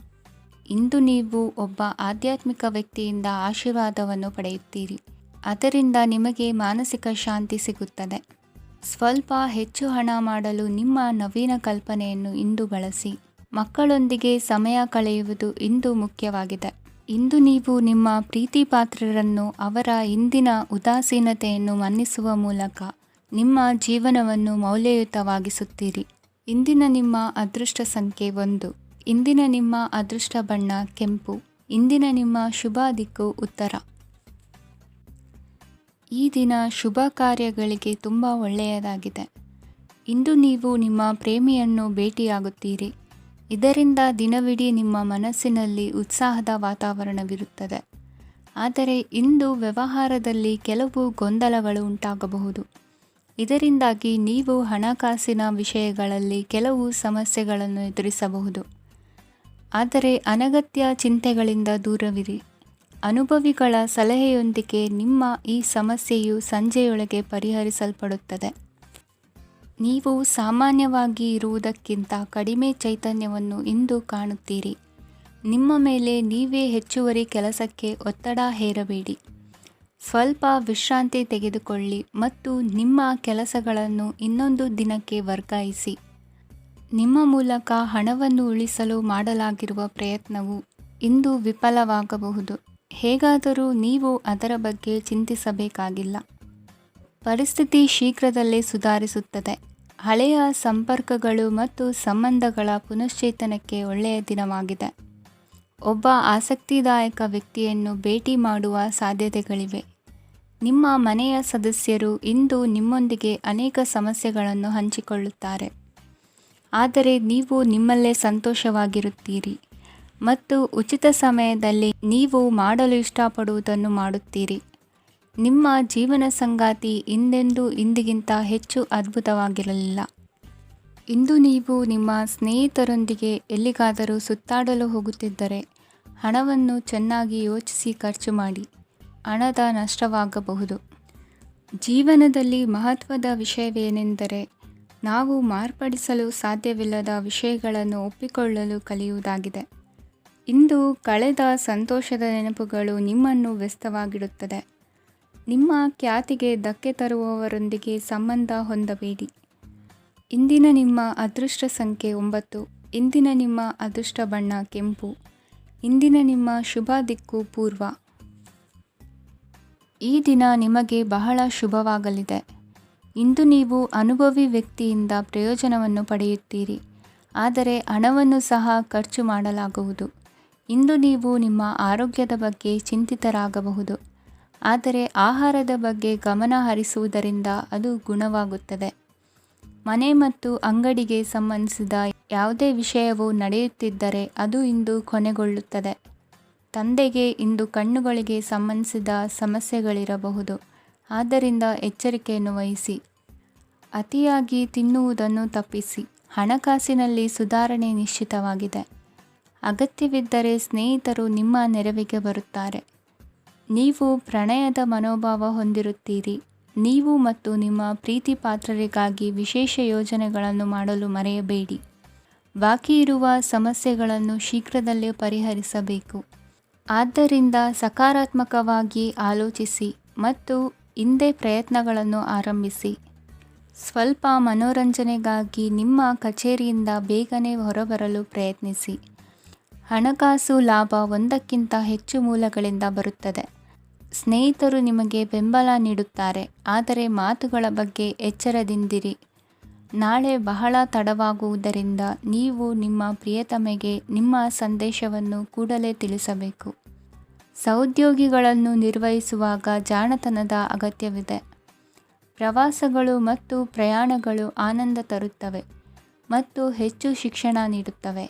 ಇಂದು ನೀವು ಒಬ್ಬ ಆಧ್ಯಾತ್ಮಿಕ ವ್ಯಕ್ತಿಯಿಂದ ಆಶೀರ್ವಾದವನ್ನು ಪಡೆಯುತ್ತೀರಿ. ಅದರಿಂದ ನಿಮಗೆ ಮಾನಸಿಕ ಶಾಂತಿ ಸಿಗುತ್ತದೆ. ಸ್ವಲ್ಪ ಹೆಚ್ಚು ಹಣ ಮಾಡಲು ನಿಮ್ಮ ನವೀನ ಕಲ್ಪನೆಯನ್ನು ಇಂದು ಬಳಸಿ. ಮಕ್ಕಳೊಂದಿಗೆ ಸಮಯ ಕಳೆಯುವುದು ಇಂದು ಮುಖ್ಯವಾಗಿದೆ. ಇಂದು ನೀವು ನಿಮ್ಮ ಪ್ರೀತಿ ಪಾತ್ರರನ್ನು ಅವರ ಇಂದಿನ ಉದಾಸೀನತೆಯನ್ನು ಮನ್ನಿಸುವ ಮೂಲಕ ನಿಮ್ಮ ಜೀವನವನ್ನು ಮೌಲ್ಯಯುತವಾಗಿಸುತ್ತೀರಿ. ಇಂದಿನ ನಿಮ್ಮ ಅದೃಷ್ಟ ಸಂಖ್ಯೆ 1. ಇಂದಿನ ನಿಮ್ಮ ಅದೃಷ್ಟ ಬಣ್ಣ ಕೆಂಪು. ಇಂದಿನ ನಿಮ್ಮ ಶುಭ ದಿಕ್ಕು ಉತ್ತರ. ಈ ದಿನ ಶುಭ ಕಾರ್ಯಗಳಿಗೆ ತುಂಬ ಒಳ್ಳೆಯದಾಗಿದೆ. ಇಂದು ನೀವು ನಿಮ್ಮ ಪ್ರೇಮಿಯನ್ನು ಭೇಟಿಯಾಗುತ್ತೀರಿ. ಇದರಿಂದ ದಿನವಿಡೀ ನಿಮ್ಮ ಮನಸ್ಸಿನಲ್ಲಿ ಉತ್ಸಾಹದ ವಾತಾವರಣವಿರುತ್ತದೆ. ಆದರೆ ಇಂದು ವ್ಯವಹಾರದಲ್ಲಿ ಕೆಲವು ಗೊಂದಲಗಳು ಉಂಟಾಗಬಹುದು. ಇದರಿಂದಾಗಿ ನೀವು ಹಣಕಾಸಿನ ವಿಷಯಗಳಲ್ಲಿ ಕೆಲವು ಸಮಸ್ಯೆಗಳನ್ನು ಎದುರಿಸಬಹುದು. ಆದರೆ ಅನಗತ್ಯ ಚಿಂತೆಗಳಿಂದ ದೂರವಿರಿ. ಅನುಭವಿಗಳ ಸಲಹೆಯೊಂದಿಗೆ ನಿಮ್ಮ ಈ ಸಮಸ್ಯೆಯು ಸಂಜೆಯೊಳಗೆ ಪರಿಹರಿಸಲ್ಪಡುತ್ತದೆ. ನೀವು ಸಾಮಾನ್ಯವಾಗಿ ಇರುವುದಕ್ಕಿಂತ ಕಡಿಮೆ ಚೈತನ್ಯವನ್ನು ಇಂದು ಕಾಣುತ್ತೀರಿ. ನಿಮ್ಮ ಮೇಲೆ ನೀವೇ ಹೆಚ್ಚುವರಿ ಕೆಲಸಕ್ಕೆ ಒತ್ತಡ ಹೇರಬೇಡಿ. ಸ್ವಲ್ಪ ವಿಶ್ರಾಂತಿ ತೆಗೆದುಕೊಳ್ಳಿ ಮತ್ತು ನಿಮ್ಮ ಕೆಲಸಗಳನ್ನು ಇನ್ನೊಂದು ದಿನಕ್ಕೆ ವರ್ಗಾಯಿಸಿ. ನಿಮ್ಮ ಮೂಲಕ ಹಣವನ್ನು ಉಳಿಸಲು ಮಾಡಲಾಗಿರುವ ಪ್ರಯತ್ನವು ಇಂದು ವಿಫಲವಾಗಬಹುದು. ಹೇಗಾದರೂ ನೀವು ಅದರ ಬಗ್ಗೆ ಚಿಂತಿಸಬೇಕಾಗಿಲ್ಲ. ಪರಿಸ್ಥಿತಿ ಶೀಘ್ರದಲ್ಲೇ ಸುಧಾರಿಸುತ್ತದೆ. ಹಳೆಯ ಸಂಪರ್ಕಗಳು ಮತ್ತು ಸಂಬಂಧಗಳ ಪುನಶ್ಚೇತನಕ್ಕೆ ಒಳ್ಳೆಯ ದಿನವಾಗಿದೆ. ಒಬ್ಬ ಆಸಕ್ತಿದಾಯಕ ವ್ಯಕ್ತಿಯನ್ನು ಭೇಟಿ ಮಾಡುವ ಸಾಧ್ಯತೆಗಳಿವೆ. ನಿಮ್ಮ ಮನೆಯ ಸದಸ್ಯರು ಇಂದು ನಿಮ್ಮೊಂದಿಗೆ ಅನೇಕ ಸಮಸ್ಯೆಗಳನ್ನು ಹಂಚಿಕೊಳ್ಳುತ್ತಾರೆ. ಆದರೆ ನೀವು ನಿಮ್ಮಲ್ಲೇ ಸಂತೋಷವಾಗಿರುತ್ತೀರಿ ಮತ್ತು ಉಚಿತ ಸಮಯದಲ್ಲಿ ನೀವು ಮಾಡಲು ಇಷ್ಟಪಡುವುದನ್ನು ಮಾಡುತ್ತೀರಿ. ನಿಮ್ಮ ಜೀವನ ಸಂಗಾತಿ ಇಂದೆಂದೂ ಇಂದಿಗಿಂತ ಹೆಚ್ಚು ಅದ್ಭುತವಾಗಿರಲಿಲ್ಲ. ಇಂದು ನೀವು ನಿಮ್ಮ ಸ್ನೇಹಿತರೊಂದಿಗೆ ಎಲ್ಲಿಗಾದರೂ ಸುತ್ತಾಡಲು ಹೋಗುತ್ತಿದ್ದರೆ ಹಣವನ್ನು ಚೆನ್ನಾಗಿ ಯೋಚಿಸಿ ಖರ್ಚು ಮಾಡಿ. ಹಣದ ನಷ್ಟವಾಗಬಹುದು. ಜೀವನದಲ್ಲಿ ಮಹತ್ವದ ವಿಷಯವೇನೆಂದರೆ ನಾವು ಮಾರ್ಪಡಿಸಲು ಸಾಧ್ಯವಿಲ್ಲದ ವಿಷಯಗಳನ್ನು ಒಪ್ಪಿಕೊಳ್ಳಲು ಕಲಿಯುವುದಾಗಿದೆ. ಇಂದು ಕಳೆದ ಸಂತೋಷದ ನೆನಪುಗಳು ನಿಮ್ಮನ್ನು ವ್ಯಸ್ತವಾಗಿಡುತ್ತದೆ. ನಿಮ್ಮ ಖ್ಯಾತಿಗೆ ಧಕ್ಕೆ ತರುವವರೊಂದಿಗೆ ಸಂಬಂಧ ಹೊಂದಬೇಡಿ. ಇಂದಿನ ನಿಮ್ಮ ಅದೃಷ್ಟ ಸಂಖ್ಯೆ 9. ಇಂದಿನ ನಿಮ್ಮ ಅದೃಷ್ಟ ಬಣ್ಣ ಕೆಂಪು. ಇಂದಿನ ನಿಮ್ಮ ಶುಭ ದಿಕ್ಕು ಪೂರ್ವ. ಈ ದಿನ ನಿಮಗೆ ಬಹಳ ಶುಭವಾಗಲಿದೆ. ಇಂದು ನೀವು ಅನುಭವಿ ವ್ಯಕ್ತಿಯಿಂದ ಪ್ರಯೋಜನವನ್ನು ಪಡೆಯುತ್ತೀರಿ, ಆದರೆ ಹಣವನ್ನು ಸಹ ಖರ್ಚು ಮಾಡಲಾಗುವುದು. ಇಂದು ನೀವು ನಿಮ್ಮ ಆರೋಗ್ಯದ ಬಗ್ಗೆ ಚಿಂತಿತರಾಗಬಹುದು. ಆದರೆ ಆಹಾರದ ಬಗ್ಗೆ ಗಮನ ಹರಿಸುವುದರಿಂದ ಅದು ಗುಣವಾಗುತ್ತದೆ. ಮನೆ ಮತ್ತು ಅಂಗಡಿಗೆ ಸಂಬಂಧಿಸಿದ ಯಾವುದೇ ವಿಷಯವು ನಡೆಯುತ್ತಿದ್ದರೆ ಅದು ಇಂದು ಕೊನೆಗೊಳ್ಳುತ್ತದೆ. ತಂದೆಗೆ ಇಂದು ಕಣ್ಣುಗಳಿಗೆ ಸಂಬಂಧಿಸಿದ ಸಮಸ್ಯೆಗಳಿರಬಹುದು, ಆದ್ದರಿಂದ ಎಚ್ಚರಿಕೆಯನ್ನು ವಹಿಸಿ. ಅತಿಯಾಗಿ ತಿನ್ನುವುದನ್ನು ತಪ್ಪಿಸಿ. ಹಣಕಾಸಿನಲ್ಲಿ ಸುಧಾರಣೆ ನಿಶ್ಚಿತವಾಗಿದೆ. ಅಗತ್ಯವಿದ್ದರೆ ಸ್ನೇಹಿತರು ನಿಮ್ಮ ನೆರವಿಗೆ ಬರುತ್ತಾರೆ. ನೀವು ಪ್ರಣಯದ ಮನೋಭಾವ ಹೊಂದಿರುತ್ತೀರಿ. ನೀವು ಮತ್ತು ನಿಮ್ಮ ಪ್ರೀತಿ ಪಾತ್ರರಿಗಾಗಿ ವಿಶೇಷ ಯೋಜನೆಗಳನ್ನು ಮಾಡಲು ಮರೆಯಬೇಡಿ. ಬಾಕಿ ಇರುವ ಸಮಸ್ಯೆಗಳನ್ನು ಶೀಘ್ರದಲ್ಲೇ ಪರಿಹರಿಸಬೇಕು. ಆದ್ದರಿಂದ ಸಕಾರಾತ್ಮಕವಾಗಿ ಆಲೋಚಿಸಿ ಮತ್ತು ಇಂದೇ ಪ್ರಯತ್ನಗಳನ್ನು ಆರಂಭಿಸಿ. ಸ್ವಲ್ಪ ಮನೋರಂಜನೆಗಾಗಿ ನಿಮ್ಮ ಕಚೇರಿಯಿಂದ ಬೇಗನೆ ಹೊರಬರಲು ಪ್ರಯತ್ನಿಸಿ. ಹಣಕಾಸು ಲಾಭ ಒಂದಕ್ಕಿಂತ ಹೆಚ್ಚು ಮೂಲಗಳಿಂದ ಬರುತ್ತದೆ. ಸ್ನೇಹಿತರು ನಿಮಗೆ ಬೆಂಬಲ ನೀಡುತ್ತಾರೆ, ಆದರೆ ಮಾತುಗಳ ಬಗ್ಗೆ ಎಚ್ಚರದಿಂದಿರಿ. ನಾಳೆ ಬಹಳ ತಡವಾಗುವುದರಿಂದ ನೀವು ನಿಮ್ಮ ಪ್ರಿಯತಮೆಗೆ ನಿಮ್ಮ ಸಂದೇಶವನ್ನು ಕೂಡಲೇ ತಿಳಿಸಬೇಕು. ಸಹೋದ್ಯೋಗಿಗಳನ್ನು ನಿರ್ವಹಿಸುವಾಗ ಜಾಣತನದ ಅಗತ್ಯವಿದೆ. ಪ್ರವಾಸಗಳು ಮತ್ತು ಪ್ರಯಾಣಗಳು ಆನಂದ ತರುತ್ತವೆ ಮತ್ತು ಹೆಚ್ಚು ಶಿಕ್ಷಣ ನೀಡುತ್ತವೆ.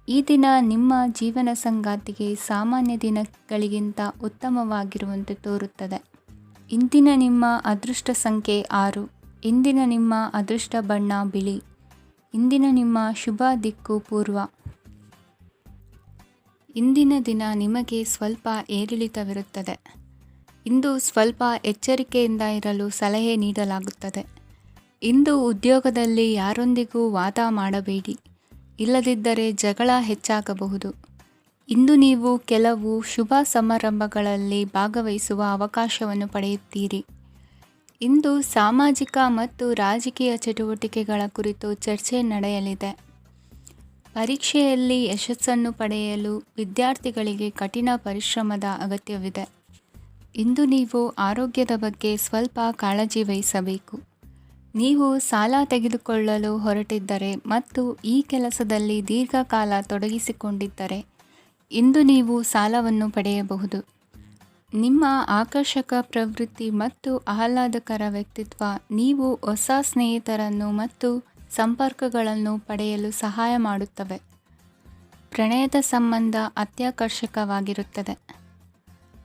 ಈ ದಿನ ನಿಮ್ಮ ಜೀವನ ಸಂಗಾತಿಗೆ ಸಾಮಾನ್ಯ ದಿನಗಳಿಗಿಂತ ಉತ್ತಮವಾಗಿರುವಂತೆ ತೋರುತ್ತದೆ. ಇಂದಿನ ನಿಮ್ಮ ಅದೃಷ್ಟ ಸಂಖ್ಯೆ 6. ಇಂದಿನ ನಿಮ್ಮ ಅದೃಷ್ಟ ಬಣ್ಣ ಬಿಳಿ. ಇಂದಿನ ನಿಮ್ಮ ಶುಭ ದಿಕ್ಕು ಪೂರ್ವ. ಇಂದಿನ ದಿನ ನಿಮಗೆ ಸ್ವಲ್ಪ ಏರಿಳಿತವಿರುತ್ತದೆ. ಇಂದು ಸ್ವಲ್ಪ ಎಚ್ಚರಿಕೆಯಿಂದ ಇರಲು ಸಲಹೆ ನೀಡಲಾಗುತ್ತದೆ. ಇಂದು ಉದ್ಯೋಗದಲ್ಲಿ ಯಾರೊಂದಿಗೂ ವಾದ ಮಾಡಬೇಡಿ, ಇಲ್ಲದಿದ್ದರೆ ಜಗಳ ಹೆಚ್ಚಾಗಬಹುದು. ಇಂದು ನೀವು ಕೆಲವು ಶುಭ ಸಮಾರಂಭಗಳಲ್ಲಿ ಭಾಗವಹಿಸುವ ಅವಕಾಶವನ್ನು ಪಡೆಯುತ್ತೀರಿ. ಇಂದು ಸಾಮಾಜಿಕ ಮತ್ತು ರಾಜಕೀಯ ಚಟುವಟಿಕೆಗಳ ಕುರಿತು ಚರ್ಚೆ ನಡೆಯಲಿದೆ. ಪರೀಕ್ಷೆಯಲ್ಲಿ ಯಶಸ್ಸನ್ನು ಪಡೆಯಲು ವಿದ್ಯಾರ್ಥಿಗಳಿಗೆ ಕಠಿಣ ಪರಿಶ್ರಮದ ಅಗತ್ಯವಿದೆ. ಇಂದು ನೀವು ಆರೋಗ್ಯದ ಬಗ್ಗೆ ಸ್ವಲ್ಪ ಕಾಳಜಿ ವಹಿಸಬೇಕು. ನೀವು ಸಾಲ ತೆಗೆದುಕೊಳ್ಳಲು ಹೊರಟಿದ್ದರೆ ಮತ್ತು ಈ ಕೆಲಸದಲ್ಲಿ ದೀರ್ಘಕಾಲ ತೊಡಗಿಸಿಕೊಂಡಿದ್ದರೆ ಇಂದು ನೀವು ಸಾಲವನ್ನು ಪಡೆಯಬಹುದು. ನಿಮ್ಮ ಆಕರ್ಷಕ ಪ್ರವೃತ್ತಿ ಮತ್ತು ಆಹ್ಲಾದಕರ ವ್ಯಕ್ತಿತ್ವ ನೀವು ಹೊಸ ಸ್ನೇಹಿತರನ್ನು ಮತ್ತು ಸಂಪರ್ಕಗಳನ್ನು ಪಡೆಯಲು ಸಹಾಯ ಮಾಡುತ್ತವೆ. ಪ್ರಣಯದ ಸಂಬಂಧ ಅತ್ಯಾಕರ್ಷಕವಾಗಿರುತ್ತದೆ.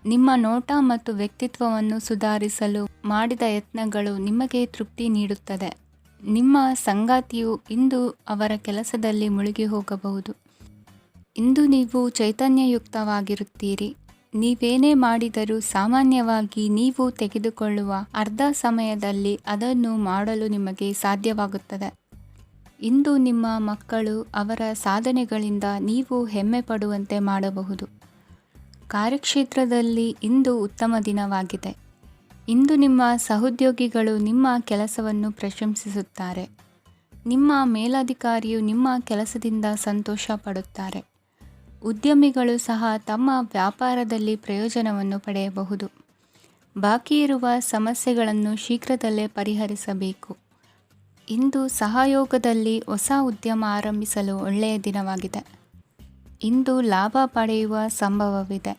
ನಿಮ್ಮ ನೋಟ ಮತ್ತು ವ್ಯಕ್ತಿತ್ವವನ್ನು ಸುಧಾರಿಸಲು ಮಾಡಿದ ಯತ್ನಗಳು ನಿಮಗೆ ತೃಪ್ತಿ ನೀಡುತ್ತದೆ. ನಿಮ್ಮ ಸಂಗಾತಿಯು ಇಂದು ಅವರ ಕೆಲಸದಲ್ಲಿ ಮುಳುಗಿ ಹೋಗಬಹುದು. ಇಂದು ನೀವು ಚೈತನ್ಯಯುಕ್ತವಾಗಿರುತ್ತೀರಿ. ನೀವೇನೇ ಮಾಡಿದರೂ ಸಾಮಾನ್ಯವಾಗಿ ನೀವು ತೆಗೆದುಕೊಳ್ಳುವ ಅರ್ಧ ಸಮಯದಲ್ಲಿ ಅದನ್ನು ಮಾಡಲು ನಿಮಗೆ ಸಾಧ್ಯವಾಗುತ್ತದೆ. ಇಂದು ನಿಮ್ಮ ಮಕ್ಕಳು ಅವರ ಸಾಧನೆಗಳಿಂದ ನೀವು ಹೆಮ್ಮೆ ಪಡುವಂತೆ ಮಾಡಬಹುದು. ಕಾರ್ಯಕ್ಷೇತ್ರದಲ್ಲಿ ಇಂದು ಉತ್ತಮ ದಿನವಾಗಿದೆ. ಇಂದು ನಿಮ್ಮ ಸಹೋದ್ಯೋಗಿಗಳು ನಿಮ್ಮ ಕೆಲಸವನ್ನು ಪ್ರಶಂಸಿಸುತ್ತಾರೆ. ನಿಮ್ಮ ಮೇಲಧಿಕಾರಿಯು ನಿಮ್ಮ ಕೆಲಸದಿಂದ ಸಂತೋಷ ಪಡುತ್ತಾರೆ. ಉದ್ಯಮಿಗಳು ಸಹ ತಮ್ಮ ವ್ಯಾಪಾರದಲ್ಲಿ ಪ್ರಯೋಜನವನ್ನು ಪಡೆಯಬಹುದು. ಬಾಕಿ ಇರುವ ಸಮಸ್ಯೆಗಳನ್ನು ಶೀಘ್ರದಲ್ಲೇ ಪರಿಹರಿಸಬೇಕು. ಇಂದು ಸಹಯೋಗದಲ್ಲಿ ಹೊಸ ಉದ್ಯಮ ಆರಂಭಿಸಲು ಒಳ್ಳೆಯ ದಿನವಾಗಿದೆ. ಇಂದು ಲಾಭ ಪಡೆಯುವ ಸಂಭವವಿದೆ.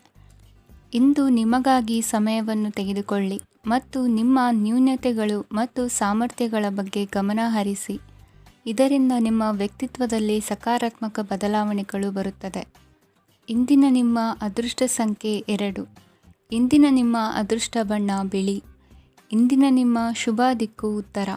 ಇಂದು ನಿಮಗಾಗಿ ಸಮಯವನ್ನು ತೆಗೆದುಕೊಳ್ಳಿ ಮತ್ತು ನಿಮ್ಮ ನ್ಯೂನತೆಗಳು ಮತ್ತು ಸಾಮರ್ಥ್ಯಗಳ ಬಗ್ಗೆ ಗಮನ ಹರಿಸಿ. ಇದರಿಂದ ನಿಮ್ಮ ವ್ಯಕ್ತಿತ್ವದಲ್ಲಿ ಸಕಾರಾತ್ಮಕ ಬದಲಾವಣೆಗಳು ಬರುತ್ತದೆ. ಇಂದಿನ ನಿಮ್ಮ ಅದೃಷ್ಟ ಸಂಖ್ಯೆ 2. ಇಂದಿನ ನಿಮ್ಮ ಅದೃಷ್ಟ ಬಣ್ಣ ಬಿಳಿ. ಇಂದಿನ ನಿಮ್ಮ ಶುಭ ದಿಕ್ಕು ಉತ್ತರ.